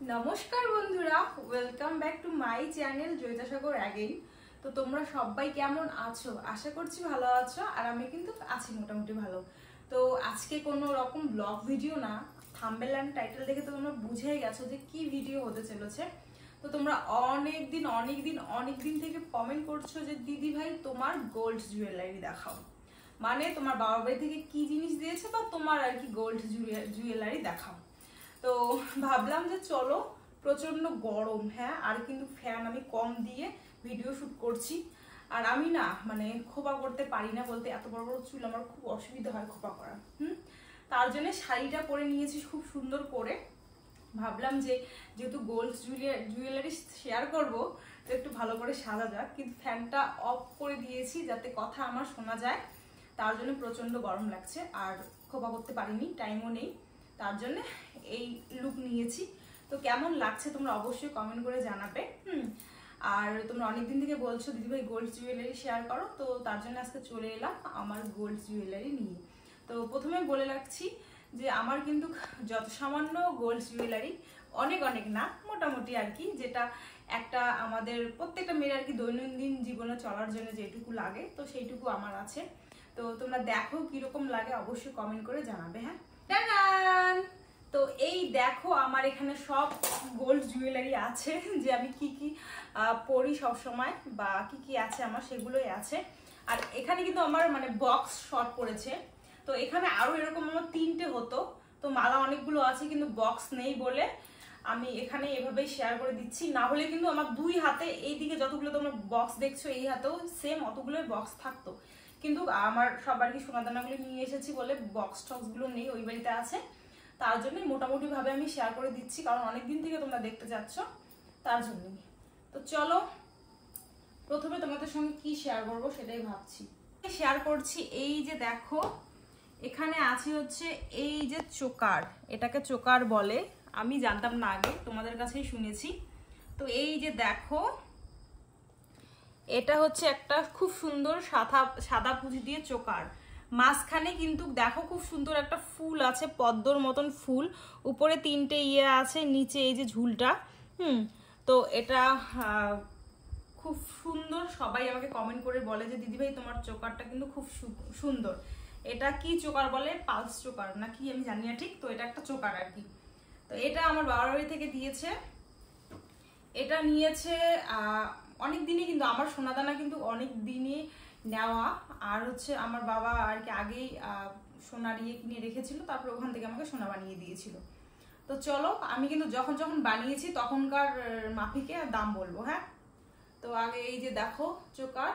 নমস্কার বন্ধুরা, welcome back to my channel Joyita Sagar again. তো তোমরা সবাই কেমন আছো? আশা করছি ভালো আছো, আর আমি কিন্তু আছি মোটামুটি ভালো। তো আজকে কোনো রকম ব্লগ ভিডিও না, থাম্বনেল এন্ড টাইটেল দেখে তো তোমরা বুঝেই গেছো যে কি ভিডিও হতে চলেছে। তো তোমরা অনেক দিন থেকে কমেন্ট করছো যে দিদি ভাই তোমার গোল্ড জুয়েলারি দেখাও, মানে তোমার বাবা বাড়ি থেকে কি জিনিস দিয়েছে বা তোমার আর কি গোল্ড জুয়েলারি দেখাও। তো ভাবলাম যে চলো, প্রচন্ড গরম, হ্যাঁ, আর কিন্তু ফ্যান আমি কম দিয়ে ভিডিও শুট করছি। আর আমি না মানে খোপা করতে পারি না, বলতে এত বড় বড় চুল আমার খুব অসুবিধা হয় খোপা করা। তার জন্য শাড়িটা পরে নিয়েছি খুব সুন্দর করে। ভাবলাম যে যেহেতু গোল্ড জুয়েলারি শেয়ার করব, তো একটু ভালো করে সাজা যাক, কিন্তু ফ্যানটা অফ করে দিয়েছি যাতে কথা আমার শোনা যায়। তার জন্য প্রচন্ড গরম লাগছে, আর খোপা করতে পারিনি, টাইমও নেই, তার জন্য এই লুক নিয়েছি। তো কেমন লাগছে তোমরা অবশ্যই কমেন্ট করে জানাবে। আর তোমরা অনেকদিন থেকে বলছো দিদিভাই গোল্ড জুয়েলারি শেয়ার করো, তো তার জন্য আজকে চলে এলাম আমার গোল্ড জুয়েলারি নিয়ে। তো প্রথমে বলে রাখছি যে আমার কিন্তু যত সামান্য গোল্ড জুয়েলারি, অনেক না, মোটামুটি আর কি, যেটা একটা আমাদের প্রত্যেকটা মেয়ের আর কি দৈনন্দিন জীবনে চলার জন্য যেটুকু লাগে, তো সেইটুকু আমার আছে। তো তোমরা দেখো কিরকম লাগে, অবশ্যই কমেন্ট করে জানাবে। হ্যাঁ, টানান! তো এই দেখো আমার এখানে সব গোল্ড জুয়েলারি আছে, যে আমি কি কি পরি সব সময়, বা কি কি আছে আমার সেগুলোই আছে। আর এখানে কিন্তু আমার মানে বক্স শর্ট পড়েছে, তো এখানে আরো এরকম আমার 3টে হতো। তো মালা অনেকগুলো আছে কিন্তু বক্স নেই বলে আমি এখানে এভাবেই শেয়ার করে দিচ্ছি। না হলে কিন্তু আমার দুই হাতে এইদিকে যতগুলো তোমরা বক্স দেখছো, এই হাতেও সেম অতগুলোই বক্স থাকতো, কিন্তু আমার সবার কি সোনাদানাগুলো নিয়ে এসেছি বলে বক্স টক্স গুলো নেই, ওই বাড়িতে আছে। তার জন্য মোটামুটি ভাবে আমি শেয়ার করে দিচ্ছি, কারণ অনেকদিন থেকে তোমরা দেখতে যাচ্ছ, তার জন্যই। তো চলো, প্রথমে তোমাদের সঙ্গে কি শেয়ার করবো সেটাই ভাবছি। শেয়ার করছি, এই যে দেখো এখানে আছে হচ্ছে এই যে চোকার, এটাকে চোকার বলে, আমি জানতাম না আগে, তোমাদের কাছেই শুনেছি। তো এই যে দেখো, এটা হচ্ছে একটা খুব সুন্দর সাদা পুঁজি দিয়ে চোকার, মাঝখানে কিন্তু দেখো খুব সুন্দর একটা ফুল আছে, পদ্মর মতন ফুল, উপরে 3টে ইয়ে আছে, নিচে এই যে ঝুলটা। তো এটা খুব সুন্দর। সবাই আমাকে কমেন্ট করে বলে যে দিদিভাই তোমার চোকারটা কিন্তু খুব সুন্দর। এটা কি চোকার বলে, পালস চোকার না কি আমি জানি না ঠিক, তো এটা একটা চোকার আর কি। তো এটা আমার বাবার বাড়ি থেকে দিয়েছে, এটা নিয়েছে অনেক দিনই, কিন্তু আমার সোনাদানা কিন্তু অনেক দিনই নেওয়া। আর হচ্ছে আমার বাবা আর কি আগেই সোনার ইয়ে কিনে রেখেছিল, তারপর ওখান থেকে আমাকে সোনা বানিয়ে দিয়েছিল। তো চলো, আমি কিন্তু যখন বানিয়েছি তখনকার মাফিকে দাম বলবো। হ্যাঁ, তো আগে এই যে দেখো চোকার,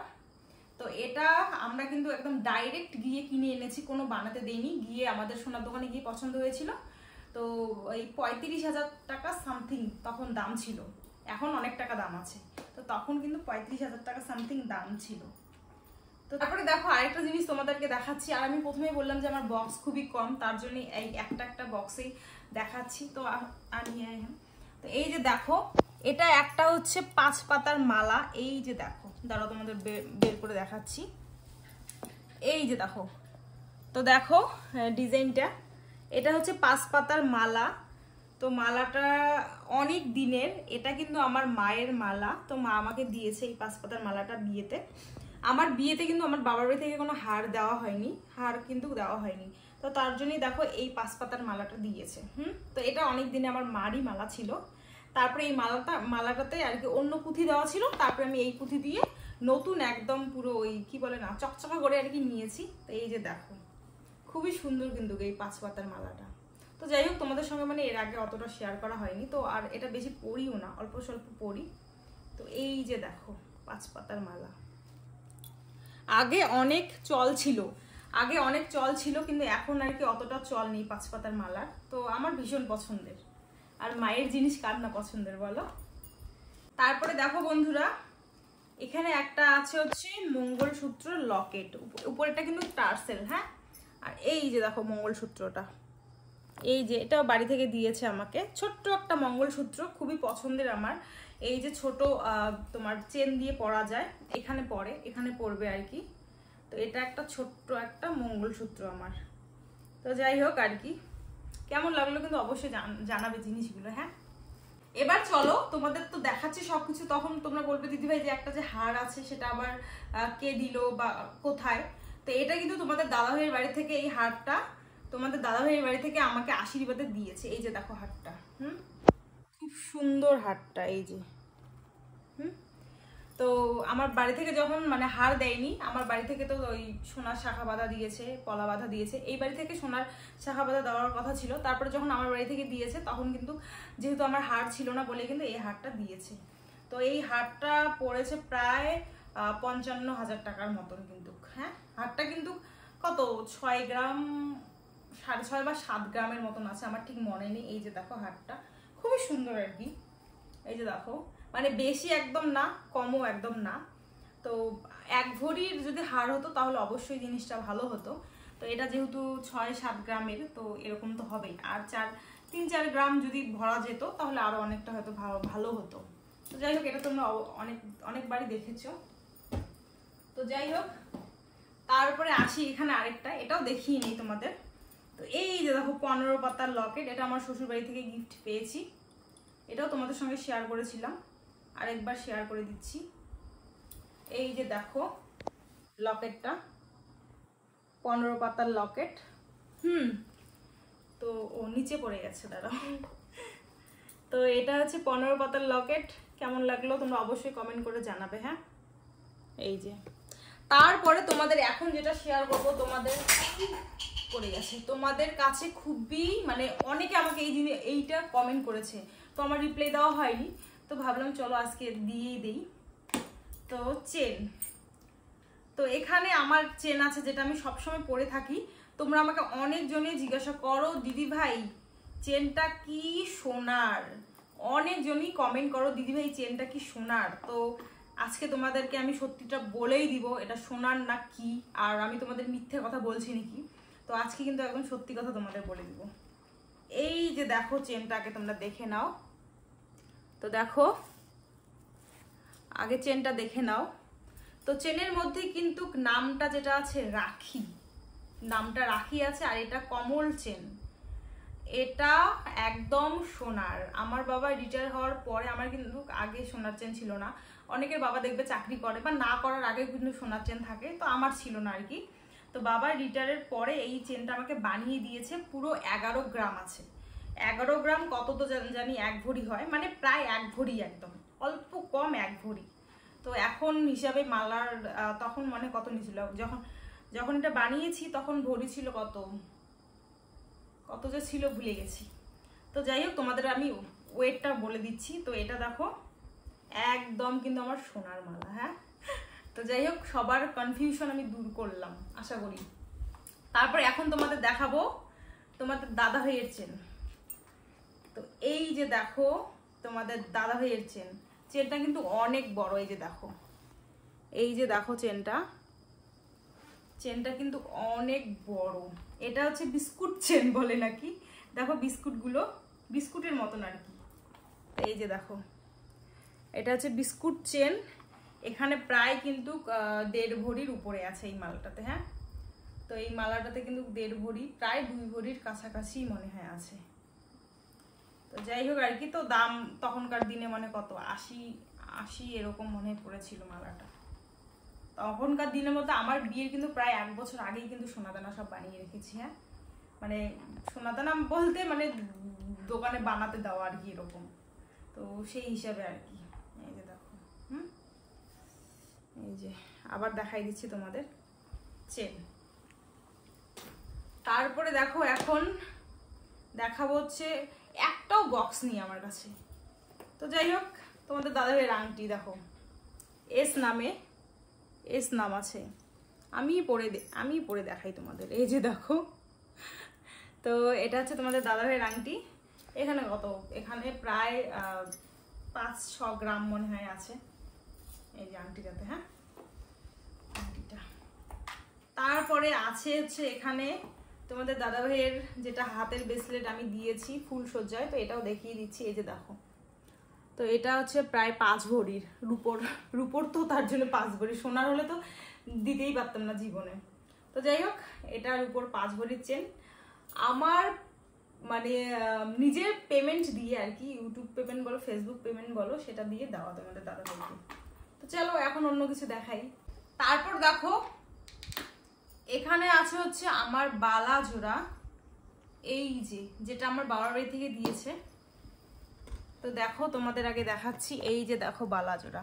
তো এটা আমরা কিন্তু একদম ডাইরেক্ট গিয়ে কিনে এনেছি, কোনো বানাতে দেইনি, গিয়ে আমাদের সোনার দোকানে গিয়ে পছন্দ হয়েছিল। তো এই 35,000 টাকা সামথিং তখন দাম ছিল, এখন অনেক টাকা দাম আছে, তো তখন কিন্তু 35,000 টাকা সামথিং দাম ছিল। তো তারপরে দেখো আরেকটা জিনিস তোমাদেরকে দেখাচ্ছি, আর আমি প্রথমেই বললাম যে আমার বক্স খুবই কম, তার জন্য এই একটা বক্সেই দেখাচ্ছি। তো তো এই যে দেখো, এটা একটা হচ্ছে 5 পাতার মালা, এই যে দেখো, দাঁড়াও তোমাদের বের করে দেখাচ্ছি, এই যে দেখো। তো দেখো ডিজাইনটা, এটা হচ্ছে 5 পাতার মালা। তো মালাটা অনেক দিনের, এটা কিন্তু আমার মায়ের মালা, তো মা আমাকে দিয়েছে এই 5 পাতার মালাটা বিয়েতে। আমার বিয়েতে কিন্তু আমার বাবার বাড়ি থেকে কোনো হার দেওয়া হয়নি, হার কিন্তু দেওয়া হয়নি, তো তার জন্যই দেখো এই 5 পাতার মালাটা দিয়েছে। তো এটা অনেক দিনে আমার মারই মালা ছিল, তারপরে এই মালাটাতে আর কি অন্য পুঁথি দেওয়া ছিল, তারপরে আমি এই পুঁথি দিয়ে নতুন একদম পুরো ওই কি বলে না চকচকা করে আর কি নিয়েছি। তো এই যে দেখো, খুবই সুন্দর কিন্তু এই 5 পাতার মালাটা। তো যাই হোক, তোমাদের সঙ্গে মানে এর আগে অতটা শেয়ার করা হয়নি, তো আর এটা বেশি পরিও না, অল্প স্বল্প পরি। তো এই যে দেখো 5 পাতার মালা, আগে অনেক চল ছিল, কিন্তু এখন আর কি অতটা চল নেই 5 পাতার মালার। তো আমার ভীষণ পছন্দের, আর মায়ের জিনিস কার না পছন্দের বলো। তারপরে দেখো বন্ধুরা, এখানে একটা আছে হচ্ছে মঙ্গলসূত্র লকেট, উপরেটা কিন্তু টার্সেল। হ্যাঁ, আর এই যে দেখো মঙ্গলসূত্রটা, এই যে এটাও বাড়ি থেকে দিয়েছে আমাকে, ছোট্ট একটা মঙ্গলসূত্র, খুবই পছন্দের আমার। এই যে ছোট তোমার চেন দিয়ে পরা যায়, এখানে পড়বে আর কি। তো এটা একটা ছোট্ট একটা মঙ্গলসূত্র আমার। তো যাই হোক আর কি, কেমন লাগলো কিন্তু অবশ্যই জানাবে জিনিসগুলো। হ্যাঁ, এবার চলো তোমাদের তো দেখাচ্ছি সবকিছু, তখন তোমরা বলবে দিদিভাই যে একটা যে হার আছে সেটা আবার কে দিল বা কোথায়। তো এটা কিন্তু তোমাদের দাদাভাইয়ের বাড়ি থেকে, এই হারটা তোমাদের দাদাভাইয়ের বাড়ি থেকে আমাকে আশীর্বাদে দিয়েছে। এই যে দেখো হারটা, খুব সুন্দর হারটা, এই যে তো আমার বাড়ি থেকে যখন মানে হার দেয়নি, আমার বাড়ি থেকে তো ওই সোনার শাখা বাঁধা দিয়েছে, পলা বাঁধা দিয়েছে। এই বাড়ি থেকে সোনার শাখা বাঁধা দেওয়ার কথা ছিল, তারপরে যখন আমার বাড়ি থেকে দিয়েছে তখন কিন্তু যেহেতু আমার হার ছিল না বলে কিন্তু এই হারটা দিয়েছে। তো এই হারটা পড়েছে প্রায় 55,000 টাকার মতন কিন্তু। হ্যাঁ, হারটা কিন্তু কত 6 গ্রাম 6.5 বা 7 গ্রামের মতন আছে, আমার ঠিক মনে নেই। এই যে দেখো হারটা খুবই সুন্দর আর কি, এই যে দেখো, মানে বেশি একদম না, কমও একদম না। তো 1 ভরির যদি হার হতো তাহলে অবশ্যই জিনিসটা ভালো হতো। তো এটা যেহেতু 6-7 গ্রামের, তো এরকম তো হবেই। আর 3-4 গ্রাম যদি ভরা যেত তাহলে আরো অনেকটা হয়তো ভালো হতো। তো যাই হোক, এটা তোমরা অনেকবারই দেখেছো। তো যাই হোক, তারপরে আসি এখানে আরেকটা, এটাও দেখিয়ে নিই তোমাদের। তো এই যে দেখো 15 পাতার লকেট, এটা আমার শ্বশুর বাড়ি থেকে গিফট পেয়েছি। এটাও তোমাদের সঙ্গে শেয়ার করেছিলাম, আরেকবার শেয়ার করে দিচ্ছি। এই যে দেখো লকেটটা, 15 পাতার লকেট। তো ও নিচে পড়ে গেছে, দাঁড়াও। তো এটা হচ্ছে 15 পাতার লকেট। কেমন লাগলো তোমরা অবশ্যই কমেন্ট করে জানাবে। হ্যাঁ, এই যে তারপরে তোমাদের এখন যেটা শেয়ার করবো, তোমাদের পড়ে গেছে, তোমাদের কাছে খুবই মানে অনেকে আমাকে এইটা কমেন্ট করেছে, তো আমার রিপ্লাই দেওয়া হয়নি, তো ভাবলাম চলো আজকে দিয়েই দেই। তো চেন, তো এখানে আমার চেন আছে যেটা আমি সবসময় পরে থাকি। তোমরা আমাকে অনেকজনই জিজ্ঞাসা করো দিদি ভাই চেনটা কি সোনার, অনেকজনই কমেন্ট করো দিদি ভাই চেনটা কি সোনার। তো আজকে তোমাদেরকে আমি সত্যিটা বলেই দিব এটা সোনার না কি, আর আমি তোমাদের মিথ্যে কথা বলছি নাকি। তো আজকে কিন্তু একদম সত্যি কথা তোমাদের বলে দিব। এই যে দেখো চেনটাকে তোমরা দেখে নাও। তো দেখো, আগে চেনটা দেখে নাও। তো চেনের মধ্যে কিন্তু নামটা যেটা আছে রাখি, নামটা রাখি আছে, আর এটা কমল চেন, এটা একদম সোনার। আমার বাবা রিটায়ার হওয়ার পরে, আমার কিন্তু আগে সোনার চেন ছিল না, অনেকের বাবা দেখবে চাকরি করে বা না করার আগে কিন্তু সোনার চেন থাকে, তো আমার ছিল না আর কি। তো বাবা রিটায়ারের পরে এই চেনটা আমাকে বানিয়ে দিয়েছে, পুরো 11 গ্রাম আছে। 11 গ্রাম কত তো জানি 1 ভরি হয়, মানে প্রায় 1 ভরি, একদম অল্প কম 1 ভরি। তো এখন হিসাবে মালার তখন মানে কত নিয়েছিল, যখন এটা বানিয়েছি তখন ভরি ছিল কত যে ছিল ভুলে গেছি। তো যাই হোক, তোমাদের আমি ওয়েটটা বলে দিচ্ছি। তো এটা দেখো একদম কিন্তু আমার সোনার মালা। হ্যাঁ, তো যাই হোক, সবার কনফিউশন আমি দূর করলাম আশা করি। তারপর এখন তোমাদের দেখাবো তোমাদের দাদা ভাইয়ের চেন। তো এই যে দেখো তোমাদের দাদা ভাইয়ের চেন, চেনটা কিন্তু অনেক বড়। এই যে দেখো, এই যে দেখো চেনটা কিন্তু অনেক বড়। এটা হচ্ছে বিস্কুট চেন বলে নাকি, দেখো বিস্কুটগুলো বিস্কুটের মতন আর কি। এই যে দেখো, এটা হচ্ছে বিস্কুট চেন। এখানে প্রায় কিন্তু 1.5 ভরির উপরে আছে এই মালাটাতে। হ্যাঁ, তো এই মালাটাতে কিন্তু 1.5 ভরি, প্রায় 2 ভরির কাছাকাছি মনে হয় আছে। তো যাই হোক আর কি, তো দাম তখনকার দিনে মানে কত 80 এরকম মনে পড়েছিল মালাটা। তখনকার দিনের মতো আমার বিয়ের কিন্তু প্রায় 1 বছর আগেই কিন্তু সোনাদানা সব বানিয়ে রেখেছি। হ্যাঁ, মানে সোনাদানা বলতে মানে দোকানে বানাতে দেওয়া আর কি, এরকম। তো সেই হিসাবে আর কি। এই যে দেখো, এই যে আবার দেখাই দিচ্ছি তোমাদের চেন। তারপরে দেখো এখন দেখাবো হচ্ছে একটাও বক্স নেই আমার কাছে। তো যাই হোক, তোমাদের দাদাভাইয়ের আংটি দেখো, এস নাম আছে, আমি পরে দেখাই তোমাদের। এই যে দেখো, তো এটা হচ্ছে তোমাদের দাদাভাইয়ের আংটি। এখানে কত, এখানে প্রায় 5-6 গ্রাম মনে হয় আছে এই যে আংটিটাতে। হ্যাঁ, আংটিটা। তারপরে আছে হচ্ছে এখানে তোমাদের দাদাভাইয়ের যেটা হাতের ব্রেসলেট আমি দিয়েছি ফুল সজ্জায়, তো এটাও দেখিয়ে দিচ্ছি। এই যে দেখো, তো এটা হচ্ছে প্রায় 5 ভরির রুপোর, তো তার জন্য 5 ভরি, সোনার হলে তো দিতেই পারতাম না জীবনে। তো যাই হোক, এটার উপর 5 ভরির চেন। আমার মানে নিজের পেমেন্ট দিয়ে আর কি, ইউটিউব পেমেন্ট বলো ফেসবুক পেমেন্ট বলো, সেটা দিয়ে দেওয়া তোমাদের দাদাভাইকে। তো চলো এখন অন্য কিছু দেখাই। তারপর দেখো এখানে আছে হচ্ছে আমার বালা জোড়া, এই যে যেটা আমার বাবার বাড়ি থেকে দিয়েছে। তো দেখো তোমাদের আগে দেখাচ্ছি, এই যে দেখো বালা জোড়া।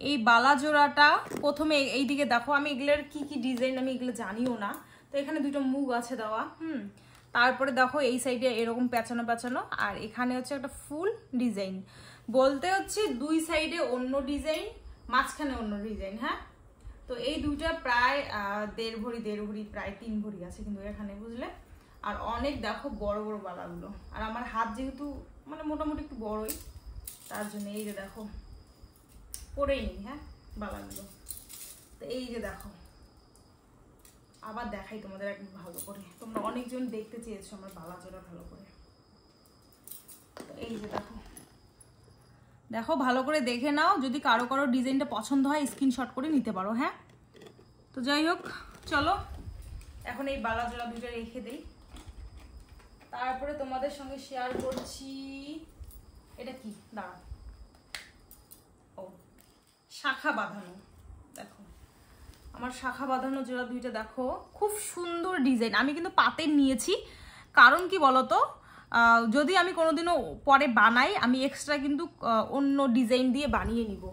এই বালা জোড়াটা প্রথমে এই দিকে দেখো, আমি এগুলোর কি কি ডিজাইন আমি এগুলো জানিও না। তো এখানে দুটো মুগ আছে দেওয়া। তারপরে দেখো এই সাইডে এরকম পেঁচানো পেঁচানো, আর এখানে হচ্ছে একটা ফুল ডিজাইন, বলতে হচ্ছে দুই সাইডে অন্য ডিজাইন, মাঝখানে অন্য ডিজাইন। হ্যাঁ, তো এই দুইটা প্রায় 1.5 ভরি প্রায় 3 ভরি আছে কিন্তু এখানে, বুঝলে। আর অনেক দেখো বড় বড় বালাগুলো, আর আমার হাত যেহেতু মানে মোটামুটি একটু বড়ই, তার জন্য এই যে দেখো পরেই নি। হ্যাঁ, বালাগুলো তো এই যে দেখো, আবার দেখাই তোমাদের একদম ভালো করে, তোমরা অনেকজন দেখতে চেয়েছো আমার বালা জোড়া ভালো করে। তো এই যে দেখো, দেখো ভালো করে দেখে নাও, যদি কারো কারো ডিজাইনটা পছন্দ হয় স্ক্রিনশট করে নিতে পারো। হ্যাঁ, তো যাই হোক চলো এখন এই বালা জোড়া দুটো রেখে দেই। তারপরে তোমাদের সঙ্গে শেয়ার করছি, এটা কি দাঁড়া, ও শাখা বাঁধানো। দেখো আমার শাখা বাঁধানো জোড়া দুইটা দেখো, খুব সুন্দর ডিজাইন। আমি কিন্তু পাতের নিয়েছি, কারণ কি বলতো, যদি আমি কোনোদিনও পরে বানাই আমি এক্সট্রা কিন্তু অন্য ডিজাইন দিয়ে বানিয়ে নিব।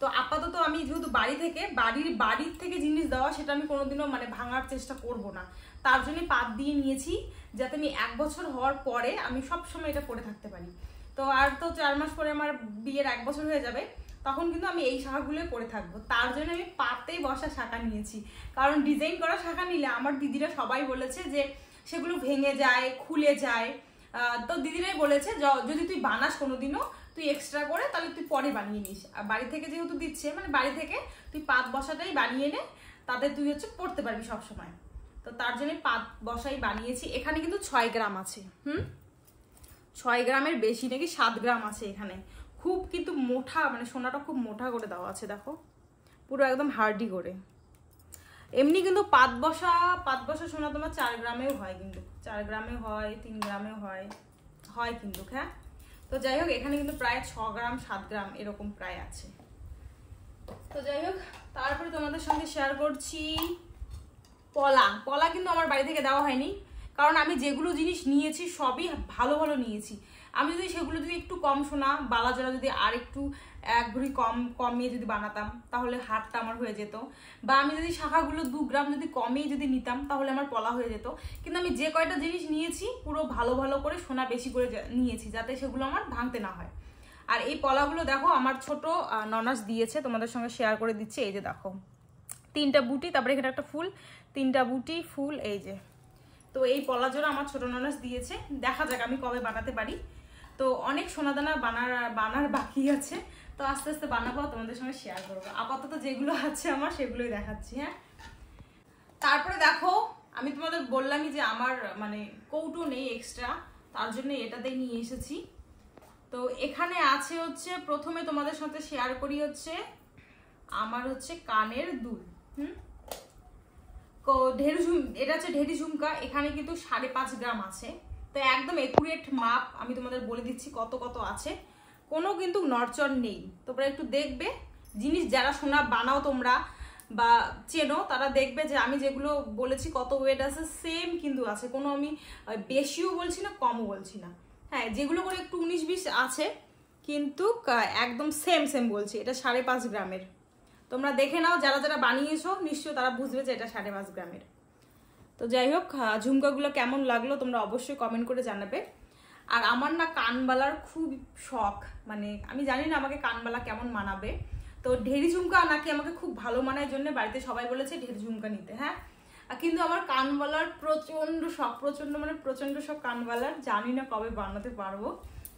তো আপাতত আমি যেহেতু বাড়ির থেকে জিনিস দেওয়া, সেটা আমি কোনোদিনও মানে ভাঙার চেষ্টা করব না, তার জন্য পাত দিয়ে নিয়েছি, যাতে আমি 1 বছর হওয়ার পরে আমি সবসময় এটা পরে থাকতে পারি। তো আর তো 4 মাস পরে আমার বিয়ের 1 বছর হয়ে যাবে, তখন কিন্তু আমি এই শাখাগুলোই পরে থাকবো। তার জন্য আমি পাতেই বসা শাখা নিয়েছি, কারণ ডিজাইন করা শাখা নিলে আমার দিদিরা সবাই বলেছে যে সেগুলো ভেঙে যায়, খুলে যায়। তো দিদিরাই বলেছে যদি তুই বানাস কোনোদিনও, তুই এক্সট্রা করে তাহলে তুই পরে বানিয়ে নিস। আর বাড়ি থেকে যেহেতু দিচ্ছে, মানে বাড়ি থেকে তুই পাত বসাটাই বানিয়ে নে, তাতে তুই হচ্ছে পড়তে পারবি সবসময়। তো তার জন্য পাত বসাই বানিয়েছি। এখানে কিন্তু 6 গ্রাম আছে। 6 গ্রামের বেশি নাকি 7 গ্রাম আছে এখানে। খুব কিন্তু মোটা, মানে সোনাটা খুব মোটা করে দেওয়া আছে, দেখো পুরো একদম হার্ডি করে। এমনি কিন্তু পাত বসা সোনা তোমার 4 গ্রামেও হয়, কিন্তু 4 গ্রামে হয়, 3 গ্রামেও হয় কিন্তু। হ্যাঁ, তো যাই হোক এখানে কিন্তু প্রায় 6 গ্রাম 7 গ্রাম এরকম প্রায় আছে। তো যাই হোক তারপরে তোমাদের সঙ্গে শেয়ার করছি পলা কিন্তু আমার বাড়ি থেকে দেওয়া হয়নি, কারণ আমি যেগুলো জিনিস নিয়েছি সবই ভালো ভালো নিয়েছি। আমি যদি সেগুলো যদি একটু কম সোনা বালা জোড়া যদি আর একটু 1 ভরি কমিয়ে যদি বানাতাম, তাহলে হাতটা আমার হয়ে যেত। বা আমি যদি শাখাগুলো 2 গ্রাম যদি কমিয়ে যদি নিতাম, তাহলে আমার পলা হয়ে যেত। কিন্তু আমি যে কয়টা জিনিস নিয়েছি পুরো ভালো ভালো করে সোনা বেশি করে নিয়েছি, যাতে সেগুলো আমার ভাঙতে না হয়। আর এই পলাগুলো দেখো আমার ছোট ননাস দিয়েছে, তোমাদের সঙ্গে শেয়ার করে দিচ্ছি। এই যে দেখো 3টা বুটি, তারপরে এখানে একটা ফুল, 3টা বুটি ফুল, এই যে। তো এই পলা জোড়া আমার ছোট ননাস দিয়েছে, দেখা যাক আমি কবে বানাতে পারি। তো অনেক সোনাদানা বানার বাকি আছে, তো আস্তে আস্তে বানাবো, তোমাদের সঙ্গে শেয়ার করবো। আপাতত যেগুলো আছে আমার সেগুলোই দেখাচ্ছি। হ্যাঁ, তারপরে দেখো আমি তোমাদের বললামই যে আমার মানে কৌটো নেই এক্সট্রা, তার জন্য এটাতেই নিয়ে এসেছি। তো এখানে আছে হচ্ছে, প্রথমে তোমাদের সাথে শেয়ার করি হচ্ছে আমার হচ্ছে কানের দুল। এটা হচ্ছে ঢেরি ঝুমকা, এখানে কিন্তু 5.5 গ্রাম আছে। তো একদম একুরেট মাপ আমি তোমাদের বলে দিচ্ছি কত কত আছে, কোনো কিন্তু নড়চড় নেই। তোমরা একটু দেখবে, জিনিস যারা সোনা বানাও তোমরা বা চেনো, তারা দেখবে যে আমি যেগুলো বলেছি কত ওয়েট আছে সেম কিন্তু আছে, কোনো আমি বেশিও বলছি না কমও বলছি না। হ্যাঁ, যেগুলো করে একটু 19-20 আছে, কিন্তু একদম সেম বলছি। এটা 5.5 গ্রামের। তোমরা দেখে নাও, যারা যারা বানিয়েছো নিশ্চয়ই তারা বুঝবে যে এটা 5.5 গ্রামের। তো যাই হোক ঝুমকাগুলো কেমন লাগলো তোমরা অবশ্যই কমেন্ট করে জানাবে। আর আমার না কানবালার খুব শখ, মানে আমি জানি না আমাকে কানবালা কেমন মানাবে। তো ঢেরি ঝুমকা নাকি আমাকে খুব ভালো মানায়, জন্য বাড়িতে সবাই বলেছে ঢেরি ঝুমকা নিতে। হ্যাঁ, কিন্তু আমার কানবালার প্রচন্ড শখ, প্রচন্ড শখ কানবালার। জানি না কবে বানাতে পারবো,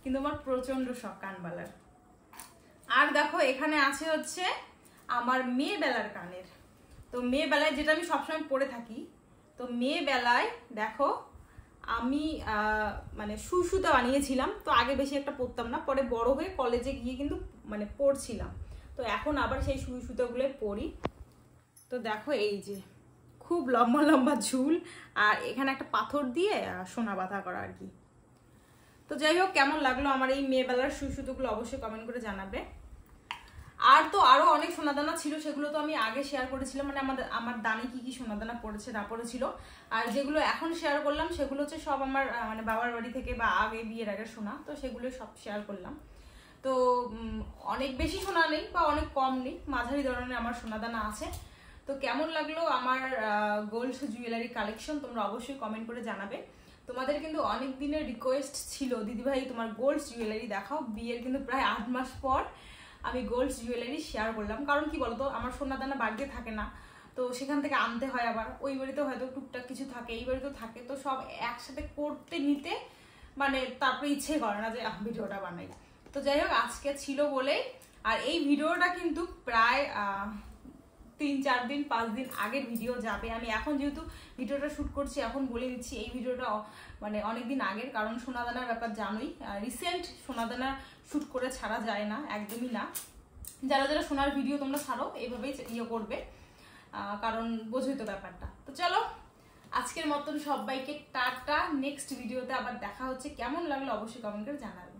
কিন্তু আমার প্রচন্ড শখ কানবালার। আর দেখো এখানে আছে হচ্ছে আমার মেয়েবেলার কানের। তো মেয়েবেলায় যেটা আমি সবসময় পরে থাকি, তো মেয়েবেলায় দেখো আমি মানে সুতা বানিয়েছিলাম। তো আগে বেশি একটা পরতাম না, পরে বড় হয়ে কলেজে গিয়ে কিন্তু মানে পরছিলাম। তো এখন আবার সেই সুতাগুলো পরি। তো দেখো এই যে খুব লম্বা লম্বা ঝুল, আর এখানে একটা পাথর দিয়ে সোনা বাঁধা করা আর কি। তো যাই হোক, কেমন লাগলো আমার এই মেয়েবেলার সুতোগুলো অবশ্যই কমেন্ট করে জানাবে। আর তো আরো অনেক সোনাদানা ছিল, সেগুলো তো আমি আগে শেয়ার করেছিলাম, মানে আমার দানে কি কি সোনাদানা পড়েছে না পড়েছিল। আর যেগুলো এখন শেয়ার করলাম সেগুলো হচ্ছে সব আমার মানে বাবার বাড়ি থেকে বা আগে বিয়ের আগে সোনা, তো সেগুলো সব শেয়ার করলাম। তো অনেক বেশি সোনা নেই বা অনেক কম নেই, মাঝারি ধরনের আমার সোনাদানা আছে। তো কেমন লাগলো আমার গোল্ড জুয়েলারি কালেকশন তোমরা অবশ্যই কমেন্ট করে জানাবে। তোমাদের কিন্তু অনেক দিনের রিকোয়েস্ট ছিল, দিদিভাই তোমার গোল্ড জুয়েলারি দেখাও। বিয়ের কিন্তু প্রায় 8 মাস পর আমি গোল্ড জুয়েলারি শেয়ার করলাম। কারণ কি বলতো, আমার সোনাদানা বাড়িতে থাকে না, তো সেখান থেকে আনতে হয়, আবার ওই বাড়িতে হয়তো টুকটাক কিছু থাকে, এই বাড়িতেও থাকে, তো সব একসাথে করতে নিতে মানে তারপরে ইচ্ছে করে না যে ভিডিওটা বানাই। তো যাই হোক, আজকে ছিল বলেই। আর এই ভিডিওটা কিন্তু প্রায় 3-4 দিন 5 দিন আগের ভিডিও যাবে। আমি এখন যেহেতু ভিডিওটা শ্যুট করছি এখন বলে দিচ্ছি এই ভিডিওটা মানে অনেকদিন আগের, কারণ সোনাদানার ব্যাপার জানোই, রিসেন্ট সোনাদানা শ্যুট করে ছাড়া যায় না, একদমই না। যারা যারা সোনার ভিডিও তোমরা ছাড়ো এইভাবেই করবে, কারণ বোঝোই তো ব্যাপারটা। তো চলো, আজকের মতন সবাইকে টাটা, নেক্সট ভিডিওতে আবার দেখা হচ্ছে। কেমন লাগলো অবশ্যই কমেন্ট করে জানাবে।